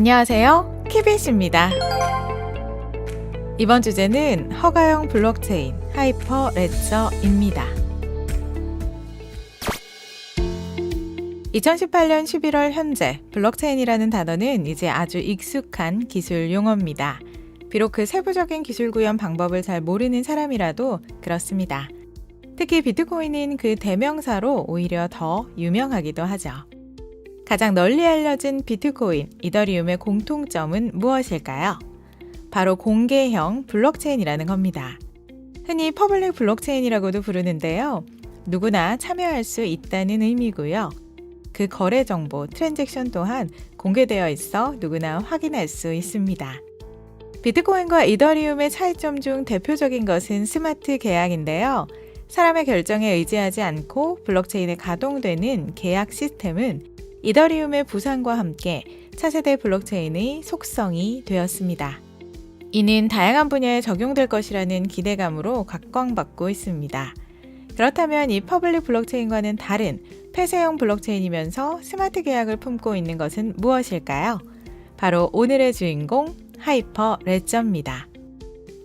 안녕하세요. KBS입니다. 이번 주제는 허가형 블록체인 하이퍼 레저입니다. 2018년 11월 현재 블록체인이라는 단어는 이제 아주 익숙한 기술 용어입니다. 비록 그 세부적인 기술 구현 방법을 잘 모르는 사람이라도 그렇습니다. 특히 비트코인은 그 대명사로 오히려 더 유명하기도 하죠. 가장 널리 알려진 비트코인, 이더리움의 공통점은 무엇일까요? 바로 공개형 블록체인이라는 겁니다. 흔히 퍼블릭 블록체인이라고도 부르는데요. 누구나 참여할 수 있다는 의미고요. 그 거래 정보, 트랜잭션 또한 공개되어 있어 누구나 확인할 수 있습니다. 비트코인과 이더리움의 차이점 중 대표적인 것은 스마트 계약인데요. 사람의 결정에 의지하지 않고 블록체인에 가동되는 계약 시스템은 이더리움의 부상과 함께 차세대 블록체인의 속성이 되었습니다. 이는 다양한 분야에 적용될 것이라는 기대감으로 각광받고 있습니다. 그렇다면 이 퍼블릭 블록체인과는 다른 폐쇄형 블록체인이면서 스마트 계약을 품고 있는 것은 무엇일까요? 바로 오늘의 주인공 하이퍼 레저입니다.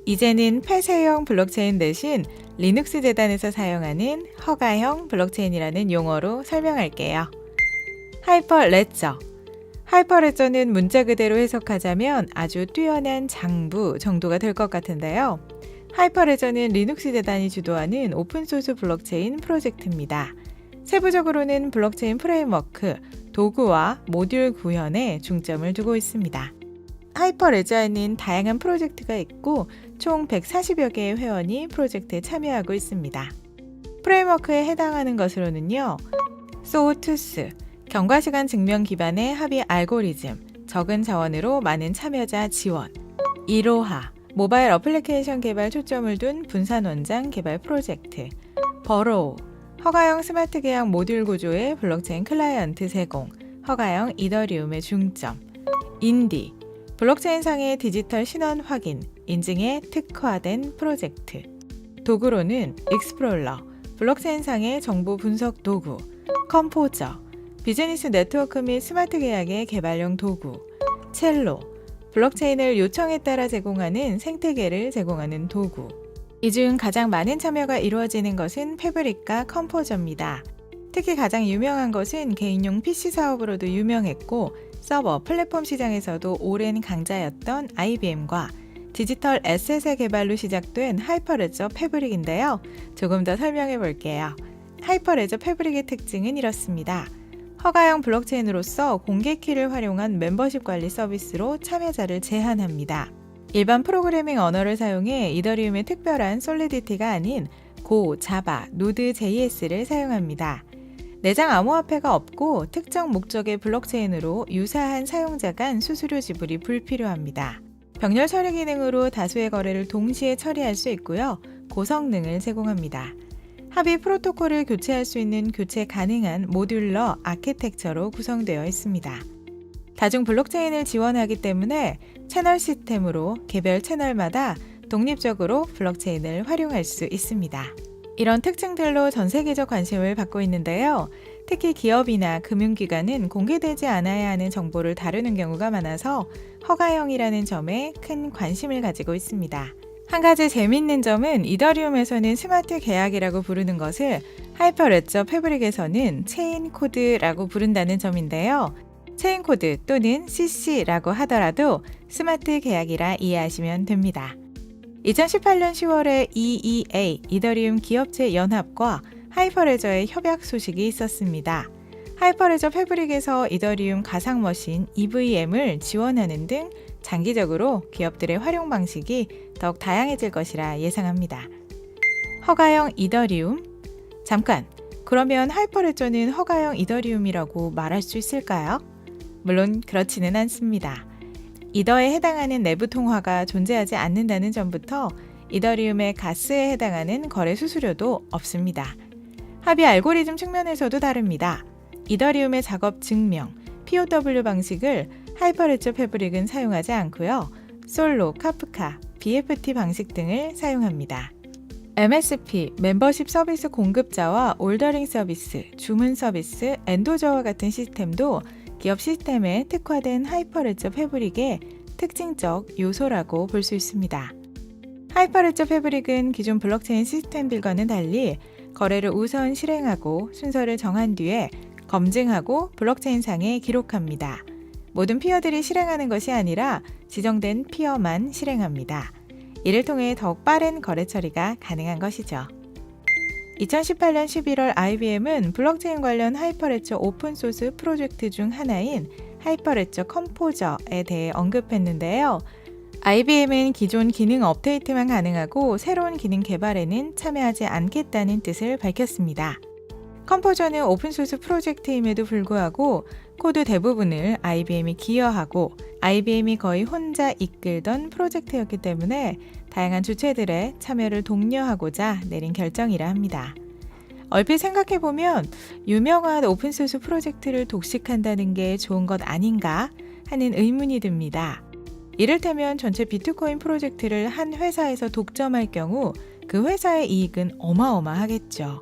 이제는 폐쇄형 블록체인 대신 리눅스 재단에서 사용하는 허가형 블록체인이라는 용어로 설명할게요. 하이퍼 레저. 하이퍼 레저는 문자 그대로 해석하자면 아주 뛰어난 장부 정도가 될 것 같은데요. 하이퍼 레저는 리눅스 재단이 주도하는 오픈소스 블록체인 프로젝트입니다. 세부적으로는 블록체인 프레임워크, 도구와 모듈 구현에 중점을 두고 있습니다. 하이퍼 레저에는 다양한 프로젝트가 있고 총 140여 개의 회원이 프로젝트에 참여하고 있습니다. 프레임워크에 해당하는 것으로는요. 소우투스, 경과시간 증명 기반의 합의 알고리즘, 적은 자원으로 많은 참여자 지원, 이로하, 모바일 어플리케이션 개발 초점을 둔 분산 원장 개발 프로젝트, 버로우, 허가형 스마트 계약 모듈 구조의 블록체인 클라이언트 제공, 허가형 이더리움의 중점, 인디, 블록체인상의 디지털 신원 확인, 인증에 특화된 프로젝트, 도구로는 익스플로러, 블록체인상의 정보 분석 도구, 컴포저, 비즈니스 네트워크 및 스마트 계약의 개발용 도구, 첼로, 블록체인을 요청에 따라 제공하는 생태계를 제공하는 도구. 이 중 가장 많은 참여가 이루어지는 것은 패브릭과 컴포저입니다. 특히 가장 유명한 것은 개인용 PC 사업으로도 유명했고 서버, 플랫폼 시장에서도 오랜 강자였던 IBM과 디지털 에셋의 개발로 시작된 하이퍼레저 패브릭인데요. 조금 더 설명해 볼게요. 하이퍼레저 패브릭의 특징은 이렇습니다. 허가형 블록체인으로서 공개키를 활용한 멤버십 관리 서비스로 참여자를 제한합니다. 일반 프로그래밍 언어를 사용해 이더리움의 특별한 솔리디티가 아닌 고, 자바, 노드 JS를 사용합니다. 내장 암호화폐가 없고 특정 목적의 블록체인으로 유사한 사용자 간 수수료 지불이 불필요합니다. 병렬 처리 기능으로 다수의 거래를 동시에 처리할 수 있고요. 고성능을 제공합니다. 합의 프로토콜을 교체할 수 있는 교체 가능한 모듈러 아키텍처로 구성되어 있습니다. 다중 블록체인을 지원하기 때문에 채널 시스템으로 개별 채널마다 독립적으로 블록체인을 활용할 수 있습니다. 이런 특징들로 전 세계적 관심을 받고 있는데요. 특히 기업이나 금융기관은 공개되지 않아야 하는 정보를 다루는 경우가 많아서 허가형이라는 점에 큰 관심을 가지고 있습니다. 한 가지 재미있는 점은 이더리움에서는 스마트 계약이라고 부르는 것을 하이퍼레저 패브릭에서는 체인 코드라고 부른다는 점인데요. 체인 코드 또는 CC라고 하더라도 스마트 계약이라 이해하시면 됩니다. 2018년 10월에 EEA, 이더리움 기업체 연합과 하이퍼레저의 협약 소식이 있었습니다. 하이퍼레저 패브릭에서 이더리움 가상머신 EVM을 지원하는 등 장기적으로 기업들의 활용 방식이 더욱 다양해질 것이라 예상합니다. 허가형 이더리움? 잠깐, 그러면 하이퍼레저는 허가형 이더리움이라고 말할 수 있을까요? 물론 그렇지는 않습니다. 이더에 해당하는 내부 통화가 존재하지 않는다는 점부터 이더리움의 가스에 해당하는 거래 수수료도 없습니다. 합의 알고리즘 측면에서도 다릅니다. 이더리움의 작업 증명, POW 방식을 하이퍼레저 패브릭은 사용하지 않고요. 솔로, 카프카, BFT 방식 등을 사용합니다. MSP, 멤버십 서비스 공급자와 올더링 서비스, 주문 서비스, 엔도저와 같은 시스템도 기업 시스템에 특화된 하이퍼레저 패브릭의 특징적 요소라고 볼 수 있습니다. 하이퍼레저 패브릭은 기존 블록체인 시스템들과는 달리 거래를 우선 실행하고 순서를 정한 뒤에 검증하고 블록체인상에 기록합니다. 모든 피어들이 실행하는 것이 아니라 지정된 피어만 실행합니다. 이를 통해 더욱 빠른 거래 처리가 가능한 것이죠. 2018년 11월 IBM은 블록체인 관련 하이퍼레저 오픈소스 프로젝트 중 하나인 하이퍼레저 컴포저에 대해 언급했는데요. IBM은 기존 기능 업데이트만 가능하고 새로운 기능 개발에는 참여하지 않겠다는 뜻을 밝혔습니다. 컴포저는 오픈소스 프로젝트임에도 불구하고 코드 대부분을 IBM이 기여하고 IBM이 거의 혼자 이끌던 프로젝트였기 때문에 다양한 주체들의 참여를 독려하고자 내린 결정이라 합니다. 얼핏 생각해보면 유명한 오픈소스 프로젝트를 독식한다는 게 좋은 것 아닌가 하는 의문이 듭니다. 이를테면 전체 비트코인 프로젝트를 한 회사에서 독점할 경우 그 회사의 이익은 어마어마하겠죠.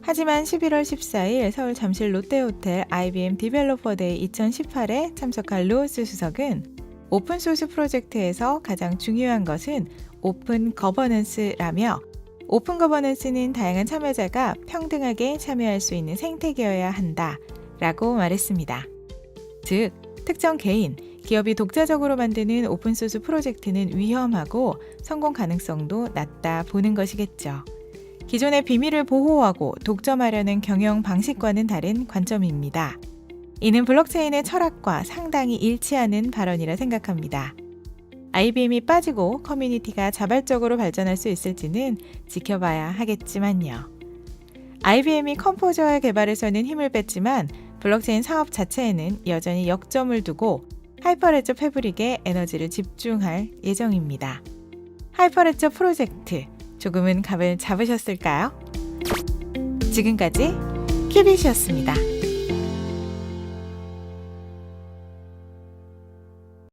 하지만 11월 14일 서울 잠실 롯데호텔 IBM 디벨로퍼 데이 2018에 참석한 루오스 수석은 오픈소스 프로젝트에서 가장 중요한 것은 오픈 거버넌스라며 오픈 거버넌스는 다양한 참여자가 평등하게 참여할 수 있는 생태계여야 한다 라고 말했습니다. 즉, 특정 개인, 기업이 독자적으로 만드는 오픈소스 프로젝트는 위험하고 성공 가능성도 낮다 보는 것이겠죠. 기존의 비밀을 보호하고 독점하려는 경영 방식과는 다른 관점입니다. 이는 블록체인의 철학과 상당히 일치하는 발언이라 생각합니다. IBM이 빠지고 커뮤니티가 자발적으로 발전할 수 있을지는 지켜봐야 하겠지만요. IBM이 컴포저의 개발에서는 힘을 뺐지만 블록체인 사업 자체에는 여전히 역점을 두고 하이퍼레저 패브릭에 에너지를 집중할 예정입니다. 하이퍼레저 프로젝트, 조금은 감을 잡으셨을까요? 지금까지 큐빗이었습니다.